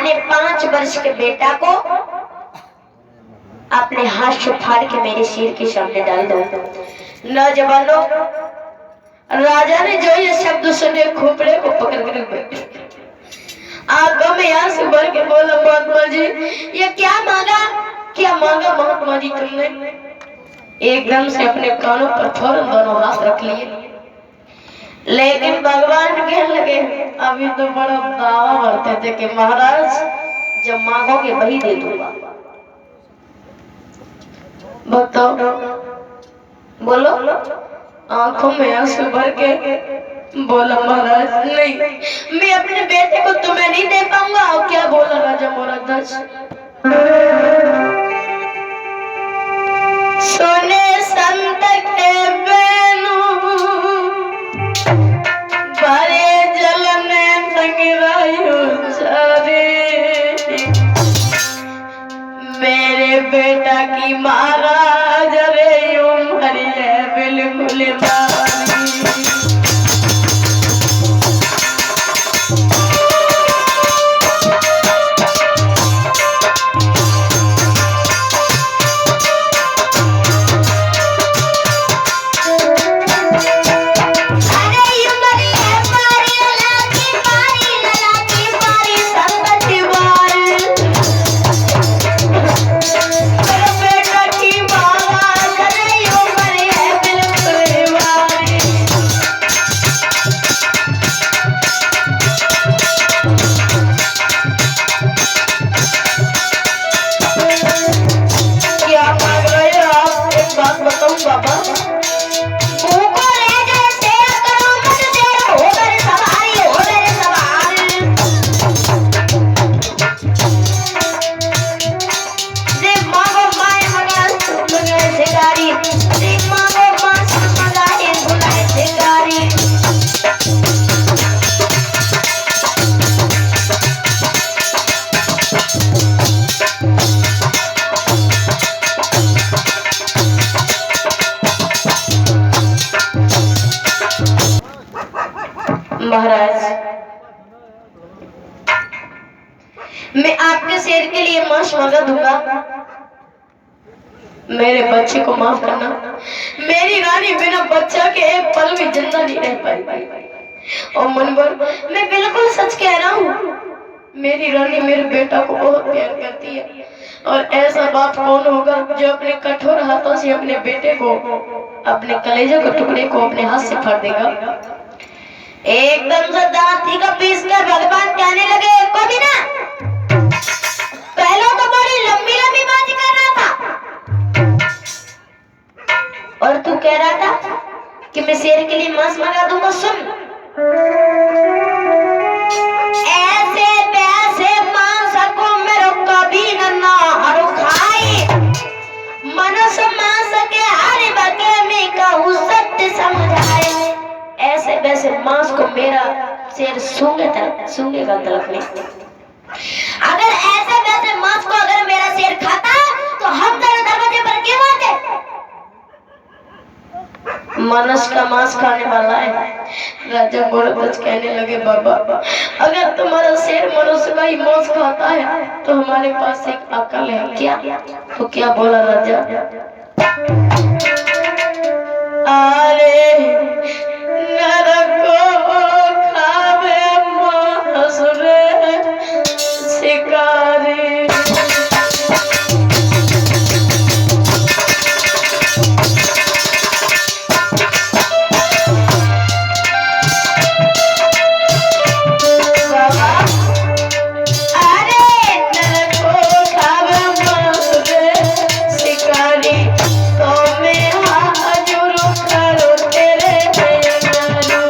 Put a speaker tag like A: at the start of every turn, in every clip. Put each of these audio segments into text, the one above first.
A: अपने 5 वर्ष के बेटा को अपने हाथ से फाड़ के मेरे सिर के सामने डाल दो। नौजवानों, राजा ने जो ये शब्द सुने खोपड़े को पकड़ कर बैठे, आंखों में आंसू भर के बोला, महात्मा जी ये क्या मांगा, क्या मांगा महात्मा जी तुमने? एकदम से अपने कानों पर फौरन दोनों हाथ रख लिए, लेकिन भगवान कहने लगे, अभी तो बड़ा दावा भरते थे कि महाराज जब मांगोगे वही दे दूंगा। बताओ, बोलो। आंखों में आंसू भर के बोला, महाराज नहीं, मैं अपने बेटे को तुम्हें नहीं दे पाऊंगा। और क्या बोला राजा मोहनदास? सोने संत के बेनु भरे जल में संगरायो चारे, मेरे बेटा की महाराज रे उम्र है बिल्कुल बानी। महाराज मैं आपके शेर के लिए मांस मंगा दूंगा, मेरे बच्चे को माफ करना। मेरी रानी बिना बच्चा के एक पल भी जिंदा नहीं रह पाई। और मुनवर मैं बिल्कुल सच कह रहा हूँ, मेरी रानी मेरे बेटा को बहुत प्यार करती है। और ऐसा बाप कौन होगा जो अपने कठोर हाथों से अपने बेटे को, अपने कलेजे के टुकड़े को अपने हाथ से फाड़ देगा। एकदम से दांती का पीस कर भगवान कहने लगे, को भी ना पहले तो बड़ी लंबी लंबी बात कर रहा था, और तू कह रहा था कि मैं शेर के लिए मांस मंगा दूंगा। सुन, ऐसे वैसे मांस को मेरे कभी ना हरो खाई, मनुष्य मांस के हर बके में कहूँ सत्य समझाए। ऐसे वैसे मांस को मेरा शेर सूंघेगा तलक नहीं। अगर ऐसे वैसे मांस को अगर मेरा शेर खाता तो हम तेरे दरवाजे पर क्यों आते? मनुष्य का मांस खाने वाला है। राजा गोरखदास कहने लगे, बाबा अगर तुम्हारा शेर मनुष्य का ही मांस खाता है तो हमारे पास एक अकल है। क्या? तो क्या बोला राजा? अरे नरको खावे मांस रे शिकारी, तो मैं हाजुर करो तेरे दयालु।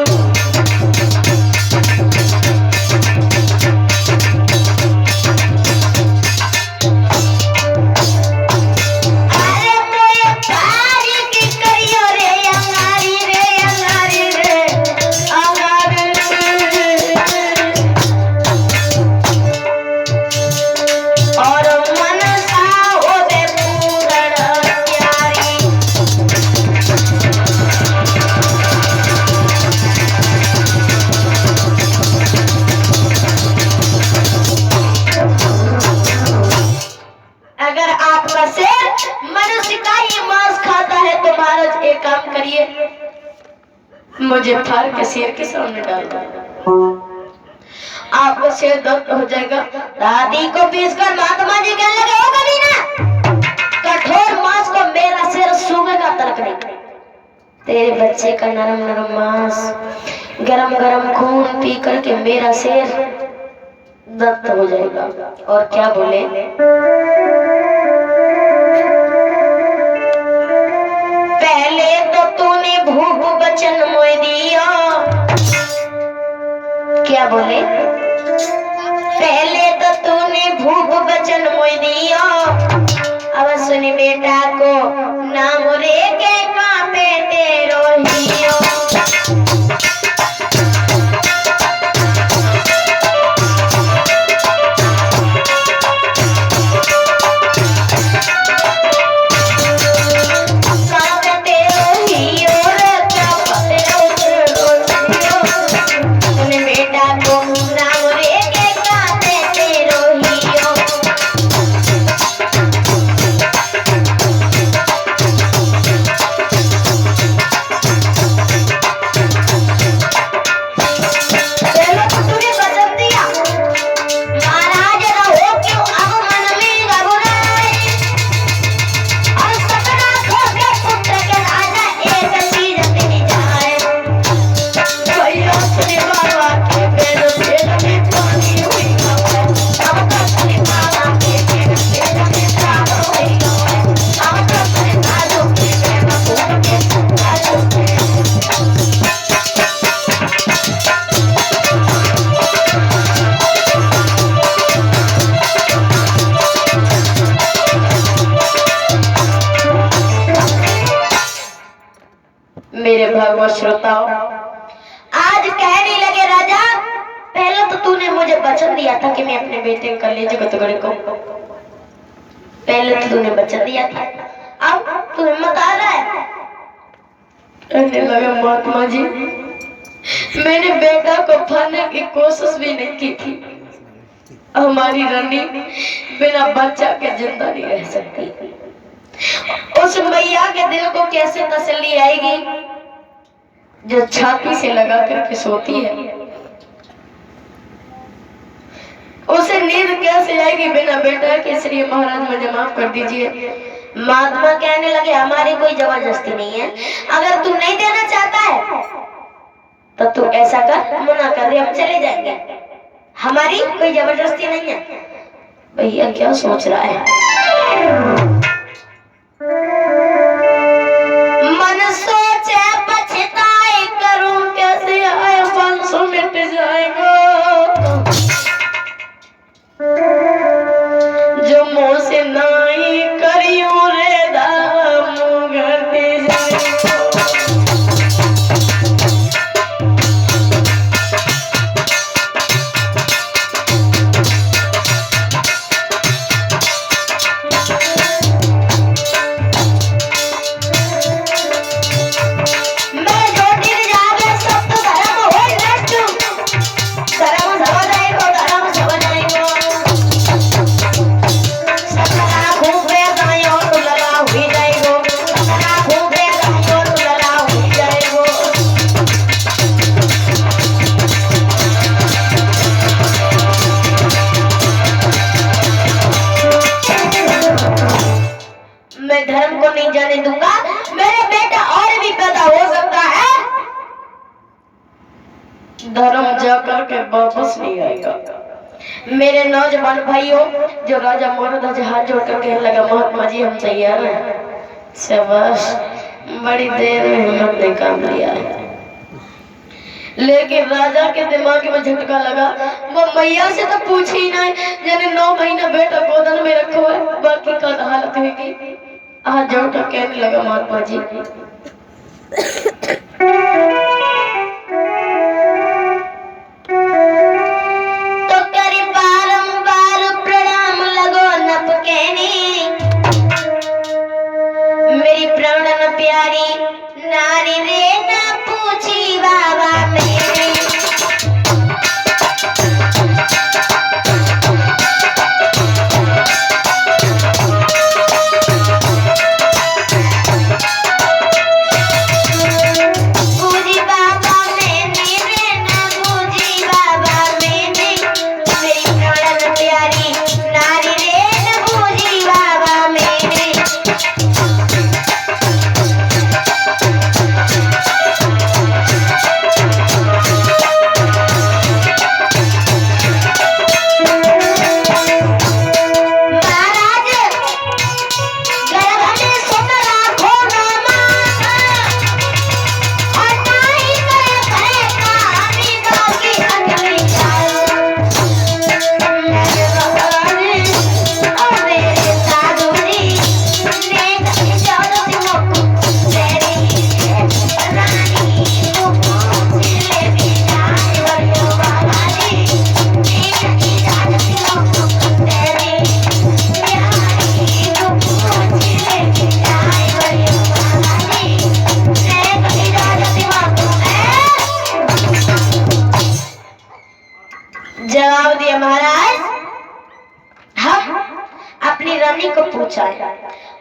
A: तो महाराज एक काम करिए, मुझे फाड़ के शेर के सामने डाल दो, आपको शेर दर्द हो जाएगा। दादी को पीसकर महात्मा जी कहने लगे, ओ कभी ना कठोर मांस को मेरा शेर सूंघेगा तर्क नहीं, तेरे बच्चे का नरम नरम मांस गरम गरम खून पी करके मेरा शेर दत्त हो जाएगा। और क्या बोले, पहले तो तूने भूख बचन मोह दिया, क्या बोले, पहले तो तूने भूख बचन मोह दिया, अब सुन बेटा को नाम रे के कांपे तेरो हियो। मेरे भगवान श्रोताओं, आज कहने लगे राजा, पहले तो तूने मुझे वचन दिया था कि मैं अपने बेटे कलेजे को टुकड़े को, पहले तो तूने वचन दिया था, अब तू हिम्मत आ रहा है। कहने लगा महात्मा जी, मैंने बेटा को फाड़ने की कोशिश भी नहीं की थी, हमारी रानी बिना बच्चा के जिंदा नहीं रह सकती। उस मैया के दिल को कैसे तसल्ली आएगी जो छाती से लगा करके सोती है, उसे नींद कैसे आएगी बिना बेटा के। इसलिए महाराज मुझे माफ कर दीजिए। महात्मा कहने लगे, हमारी कोई जबरदस्ती नहीं है, अगर तू नहीं देना चाहता है तो तू ऐसा कर, मना कर दे, हम चले जाएंगे, हमारी कोई जबरदस्ती नहीं है। भैया क्या सोच रहा है, मन सोचे पछताए करूं कैसे, आए 500 मिट जाएगा, जो मुंह से नाई करियो रे दाम घटे जाएगा। मैं धर्म को नहीं जाने दूंगा, मेरे बेटा और भी पैदा हो सकता है, धर्म जाकर के वापस नहीं आएगा। मेरे नौजवान भाइयों, जो राजा मोहम्मद हाथ जोड़कर कहने लगा, महात्मा जी हम तैयार हैं। शाबाश, बड़ी देर में हिम्मत ने काम लिया है। लेकिन राजा के दिमाग में झटका लगा, वो मैया से तो पूछ ही नहीं, यानी 9 महीना बेटा गोदन में रखो है, बाकी का हालत होगी। हाथ जोड़कर कहने लगा, महात्मा जी तो करे बारंबार प्रणाम लगो नप कहने, मेरी प्राणन प्यारी नारी रे ना पूछी बाबा मेरे। रानी को पूछा है।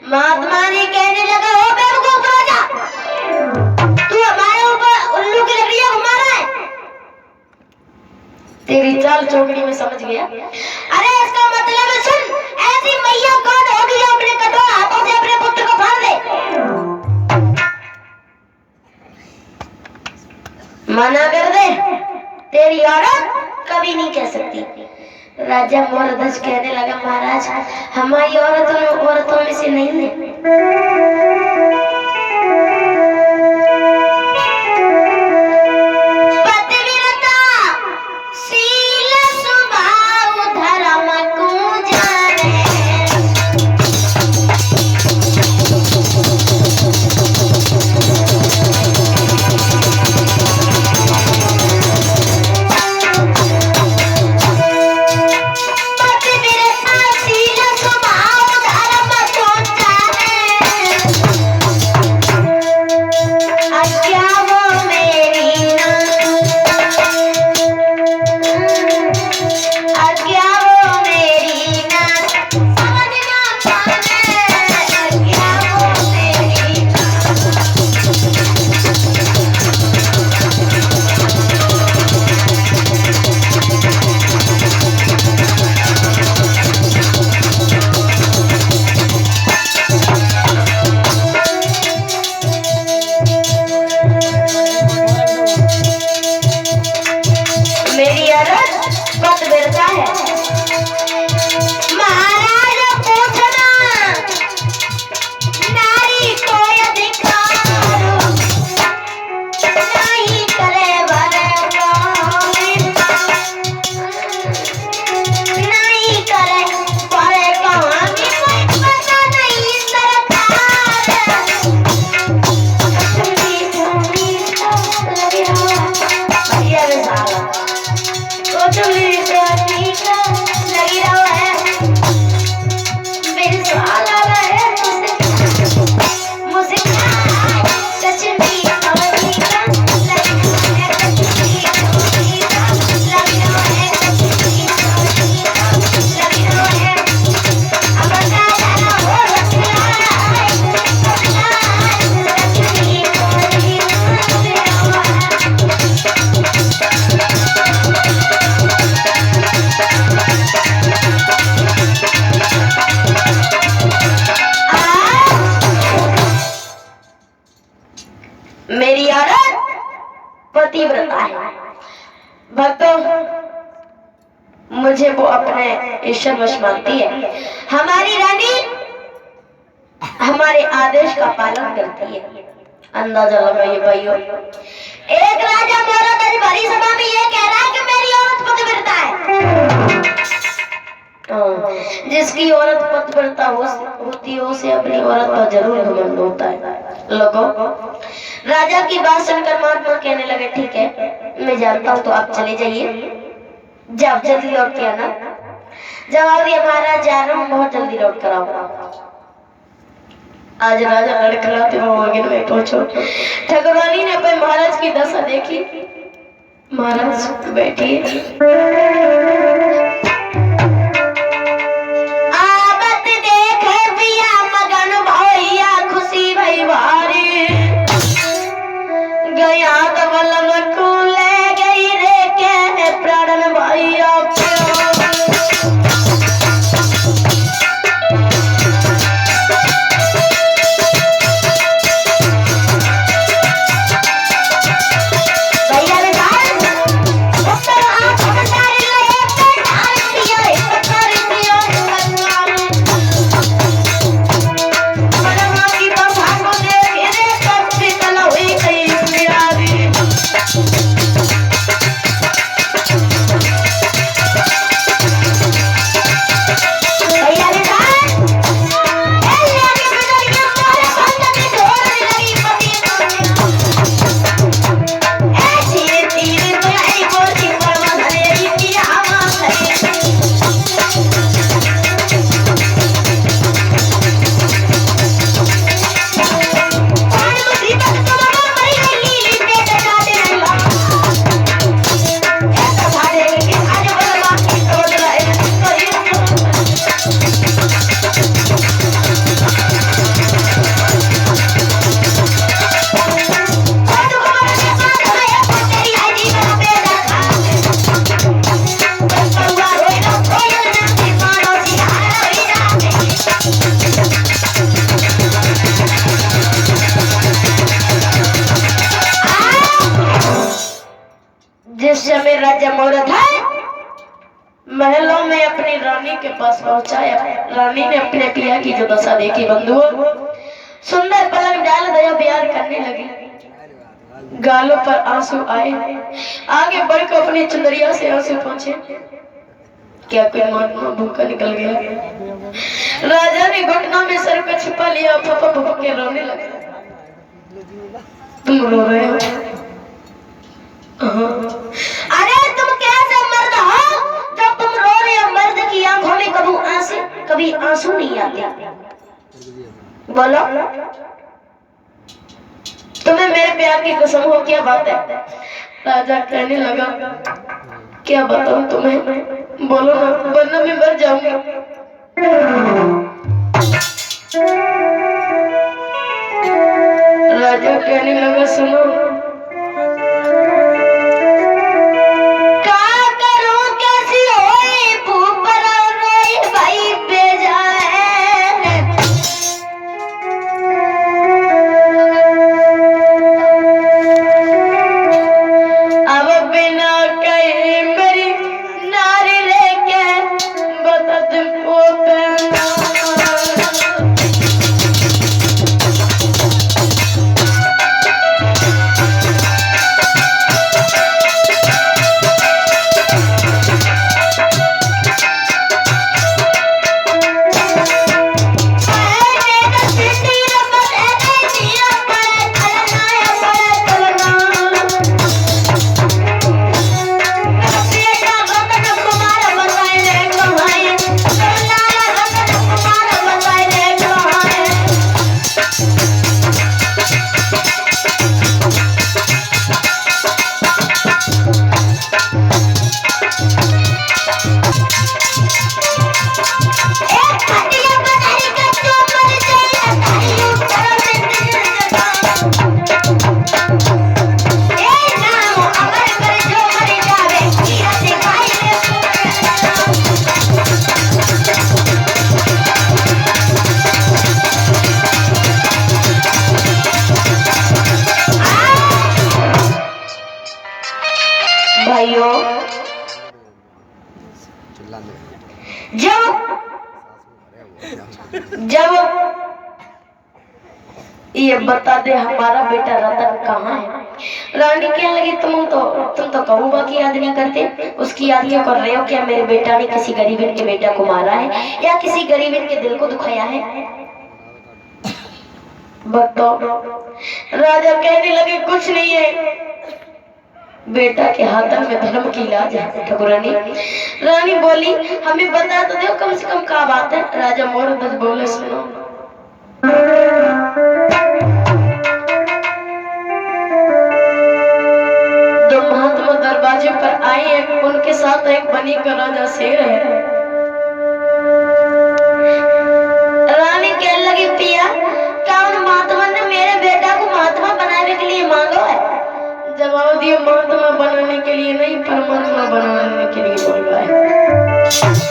A: महात्मा ने कहने लगा, ओ बेवकूफ राजा, तू हमारे ऊपर उल्लू की लकड़ियां घुमा रहा है। तेरी चाल चौकड़ी में समझ गया। अरे इसका मतलब है, सुन, ऐसी मैया कौन होगी जो अपने कठोर हाथों से अपने पुत्र को फाड़ दे? मना कर दे, तेरी औरत कभी नहीं कह सकती। राजा मोरध्वज कहने लगा, महाराज हमारी औरतों में से नहीं है। मेरी औरत पतिव्रता है। भक्तों, मुझे वो अपने ईश्वर वश मानती है। हमारी रानी हमारे आदेश का पालन करती है। अंदाजा लगाइए भाइयों, एक राजा मोरध्वज भरी सभा में ये कह रहा है कि मेरी औरत पतिव्रता है। जिसकी औरत पतिव्रता होती है उसे अपनी औरत पर जरूर घमंड होता है। लोगों, राजा की बात सुनकर महात्मा कहने लगे, ठीक है मैं जानता हूँ, तो आप चले जाइए, जब जल्दी लौट के आना। जवाब दिया, महाराज जा रहा हूँ, बहुत जल्दी लौट कर आऊंगा। आज राजा लड़खड़ाते हुए में पहुंचो। ठकुरानी ने अपने महाराज की दशा देखी। महाराज बैठिए। गया तबलम को ले गई रे के प्राणन भैया भैया ने अपनी रानी के पास पहुंचाया। रानी ने अपने पिया की जो दशा देखी बंधुओं, सुंदर पलंग डाल दया प्यार करने लगी। गालों पर आंसू आए, आगे बढ़कर अपनी चुंदरिया से आंसू पहुंचे। क्या कोई महात्मा भूखा निकल गया? राजा ने घुटनों में सर को छिपा लिया, फपा फपा के रोने लगे। तुम रो रहे हो? अरे तुम कैसे मर्द हो जब तुम रो रहे हो? मर्द की आंखों में कभी आंसू नहीं आते। बोलो, तुम्हें मेरे प्यार की कसम हो, क्या बात है? राजा कहने लगा, क्या बताऊं तुम्हें, बोलो ना, वरना मैं मर जाऊंगा। राजा कहने लगा, सुनो, जब ये बता दे हमारा बेटा रतन कहाँ है? रानी कहने लगी, तुम तो कहूँगा की याद नहीं करते, उसकी याद क्यों कर रहे हो? क्या मेरे बेटा ने किसी गरीबन के बेटा को मारा है या किसी गरीबन के दिल को दुखाया है? बताओ। राजा कहने लगे, कुछ नहीं है, बेटा के हाथों में धर्म की लाज है ठकुरानी। रानी बोली, हमें बता तो दो कम से कम क्या बात है? राजा मोहम्मद बोले, सुनो, दो महात्मा दरवाजे पर आए हैं, उनके साथ एक बनी का राजा शेर है। रानी कहने लगी, पिया, कौन महात्मा ने मेरे बेटा को महात्मा बनाने के लिए मांगो है? जवाब दिया, महात्मा बनाने के लिए नहीं, परमात्मा बनाने के लिए बोल रहा है।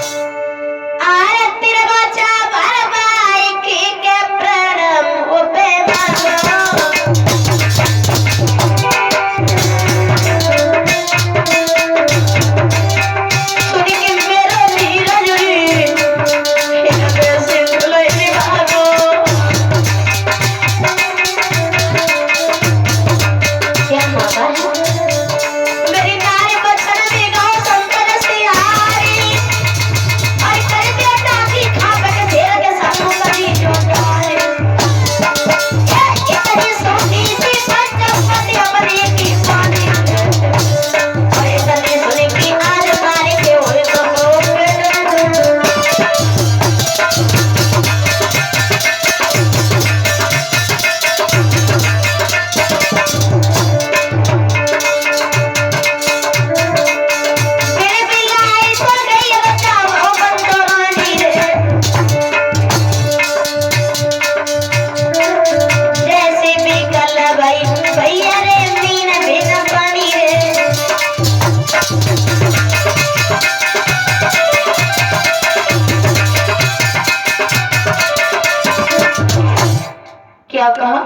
A: क्या कहा?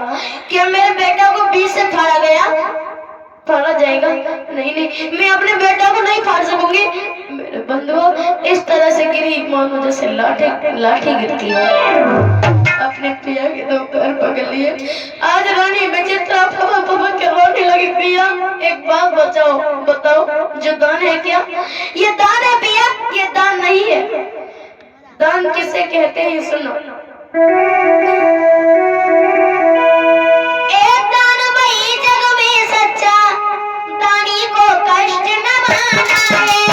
A: क्या मेरे बेटा को बीच से फाड़ा गया? फाड़ा जाएगा। नहीं नहीं, मैं अपने बेटा को नहीं फाड़ सकूंगी। मेरे बंधुओं, इस तरह से गिरी मानो जैसे लाठी लाठी गिरती है। अपने पिया के दो पैर पकड़ लिए। आज रानी विचित्रा फबा फबा के रोने लगी। पिया एक बात बताओ, जो दान है क्या? ये दान है पिया, ये दान नहीं है। दान किसे कहते हैं सुनो। एक दान वही जग में सच्चा, दानी को कष्ट न माना है,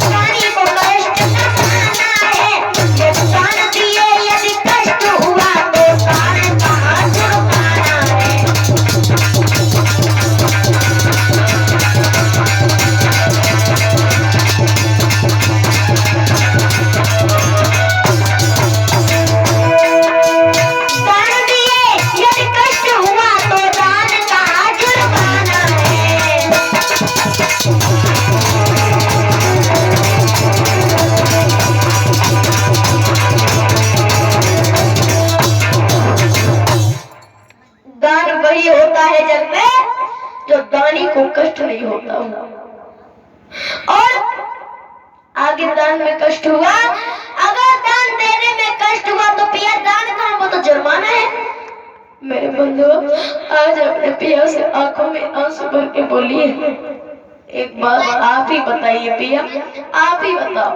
A: दानी को कष्ट न माना है। ये दान दिए यदि कष्ट हुआ तो दान कहाँ जुर्माना है। दान वही होता है जग में जो दानी को कष्ट नहीं होता। और आगे दान में कष्ट हुआ, अगर दान देने में कष्ट हुआ तो पिया दान कहाँ, वो तो जुर्माना है। मेरे बंधुओं, आज अपने पिया से आंखों में आंसू भर के बोलिए, एक बात आप ही बताइए पिया, आप ही बताओ।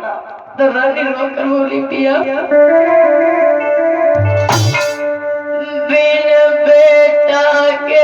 A: तो रानी रोकर बोली, पिया बिन बेटा के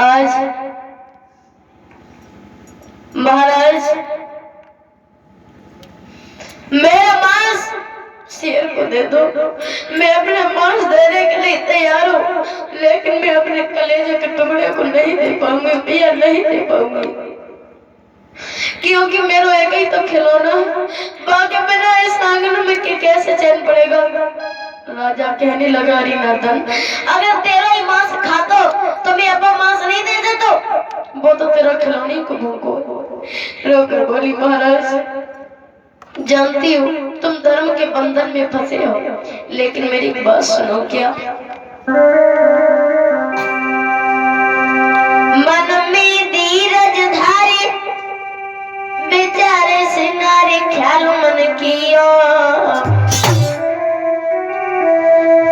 A: आज महाराज मेरा मांस शेर को दे दो, मैं अपना मांस देने के लिए तैयार हूँ, लेकिन मैं अपने कलेजे के टुकड़े को नहीं दे पाऊंगी भैया, नहीं दे पाऊंगी, क्योंकि मेरा एक ही तो खिलौना है, बाकी बिना इस आंगन में कैसे चैन पड़ेगा। राजा कहने लगा, रीनादन अगर तेरा ही मांस खातो तो मैं अपना मांस नहीं दे देता, वो तो तेरा खिलौने को भूखो। रोकर बोली, महाराज जानती हूँ तुम धर्म के बंधन में फंसे हो, लेकिन मेरी बात सुनो क्या। मन में धीरज धारे बेचारे से नारे ख्याल मन किया,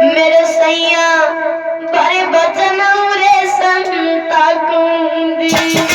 A: मेरे सैया बड़े बचन रे संता कुंदिया।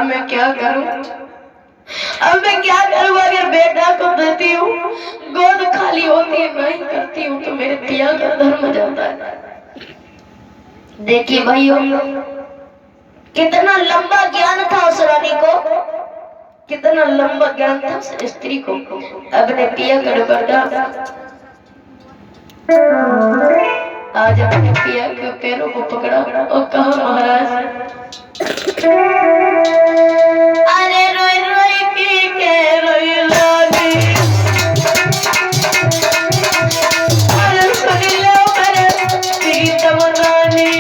A: मैं क्या करूं? अब मैं क्या करूं? अगर बेटा को देती हूँ गोद खाली होती है, नहीं करती हूँ तो मेरे पिया का धर्म जाता है। देखिए भाइयों, कितना लंबा ज्ञान था उस रानी को, कितना लंबा ज्ञान था उस स्त्री को। अपने पिया का दुपट्टा आज अपने पिया के पैरों को पकड़ा और कहा, महाराज अरे रोई रोई पी के रोई लागी, अरे सुन लो मेरे प्रीतम रानी।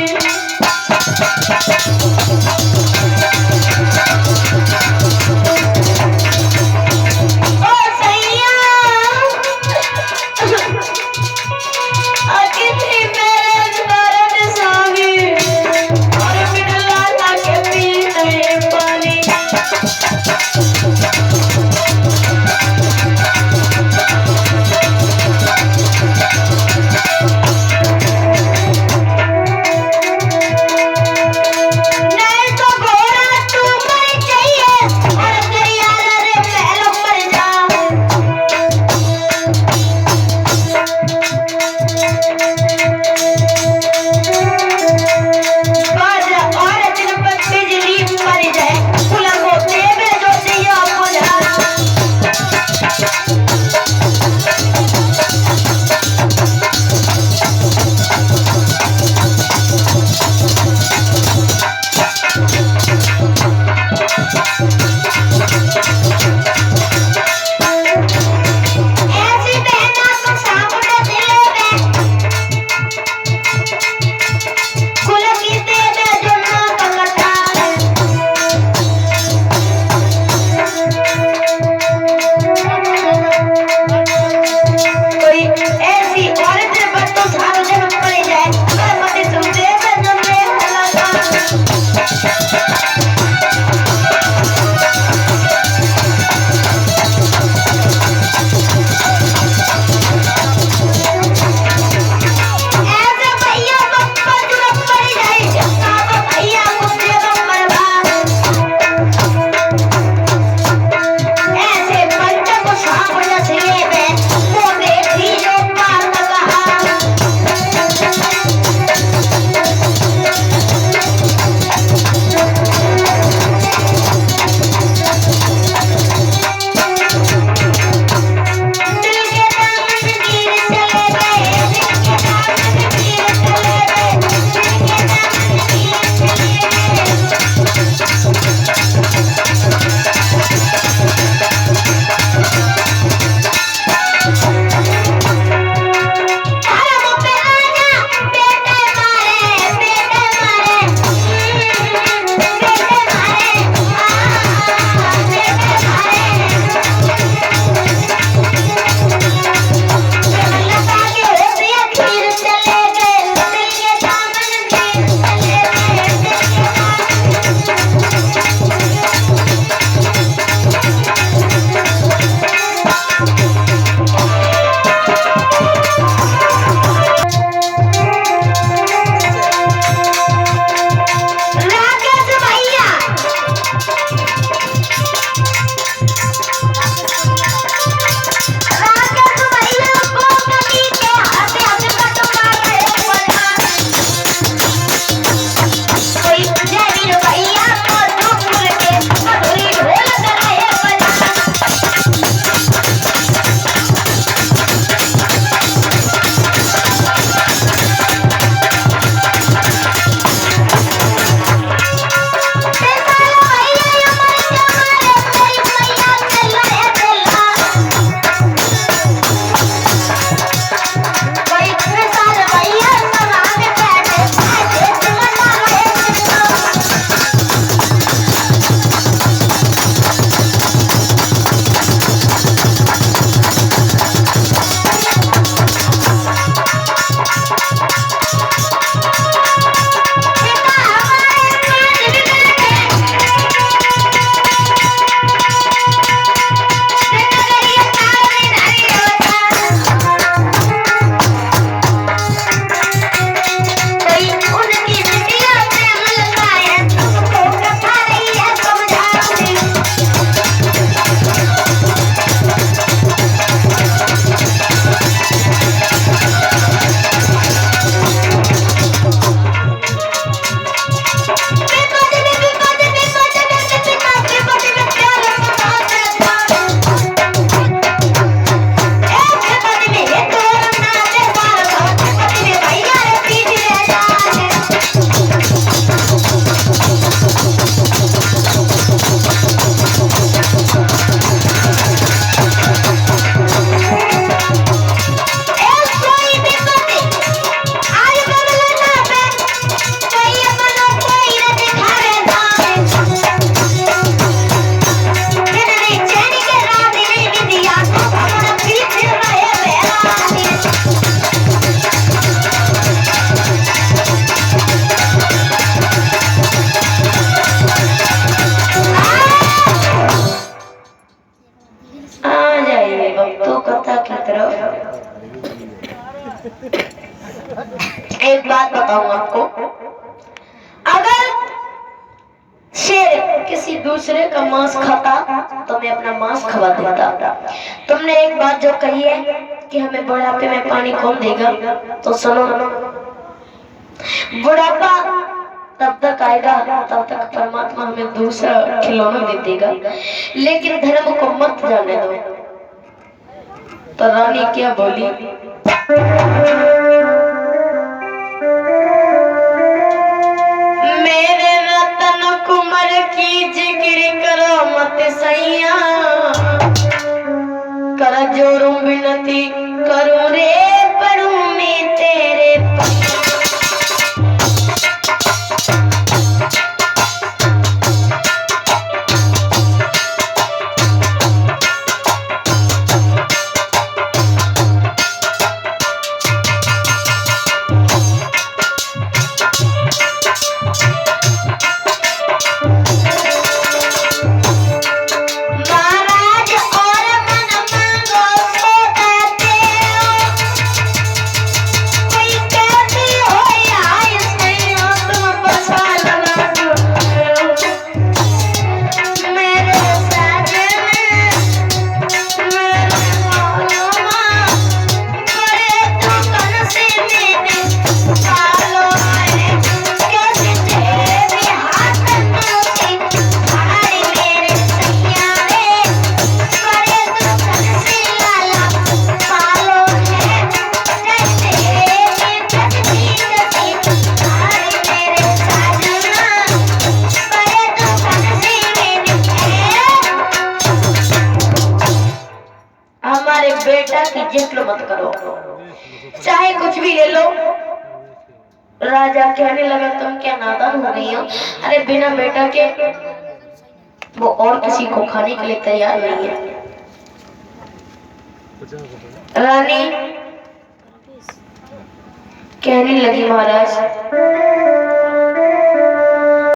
A: कोलकाता की तरफ। एक बात बताऊं आपको, अगर शेर किसी दूसरे का मांस खाता तो मैं अपना मांस खवा देता। तुमने एक बात जो कही है कि हमें बुढ़ापे में पानी कौन देगा, तो सुनो, बुढ़ापा तब तक आएगा तब तक परमात्मा हमें दूसरा खिलौना दे देगा, लेकिन धर्म को मत जाने दो। तो रानी क्या बोली, मेरे रतन कुमार की जिक्र करो मत सैया, कर जोरूं विनती करूं रे पढ़ूं मैं तेरे बेटा की जिक्र मत करो, चाहे कुछ भी ले लो। राजा कहने लगा तुम क्या नादान हो गई हो, अरे बिना बेटा के वो और किसी को खाने के लिए तैयार नहीं है। रानी कहने लगी महाराज